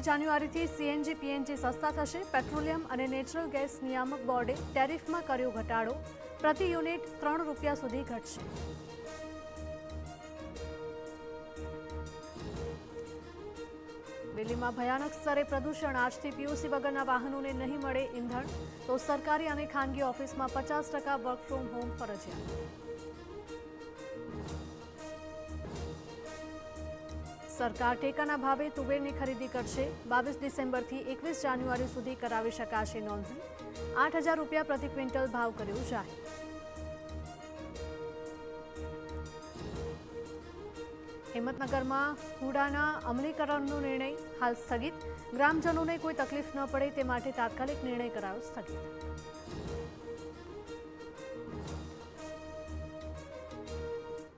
જાન્યુઆરીથી CNG PNG સસ્તા થશે। પેટ્રોલિયમ અને નેચરલ ગેસ નિયામક બોર્ડે ટેરિફમાં કર્યો ઘટાડો। પ્રતિ યુનિટ ₹3 સુધી ઘટશે। દિલ્હીમાં ભયાનક સ્તરે પ્રદૂષણ। આજથી પીયુસી વગરના વાહનોને નહીં મળે ઈંધણ, તો સરકારી અને ખાનગી ઓફિસમાં 50% વર્ક ફ્રોમ હોમ ફરજિયાત। સરકાર ટેકાના ભાવે તુવેરની ખરીદી કરશે। 22 ડિસેમ્બરથી 21 જાન્યુઆરી સુધી કરાવી શકાશે નોંધણી। ₹8,000 પ્રતિ ક્વિન્ટલ ભાવ કર્યો જાહેર। હિંમતનગરમાં હુડાના અમલીકરણનો નિર્ણય હાલ સ્થગિત। ગ્રામજનોને કોઈ તકલીફ ન પડે તે માટે તાત્કાલિક નિર્ણય કરાયો સ્થગિત।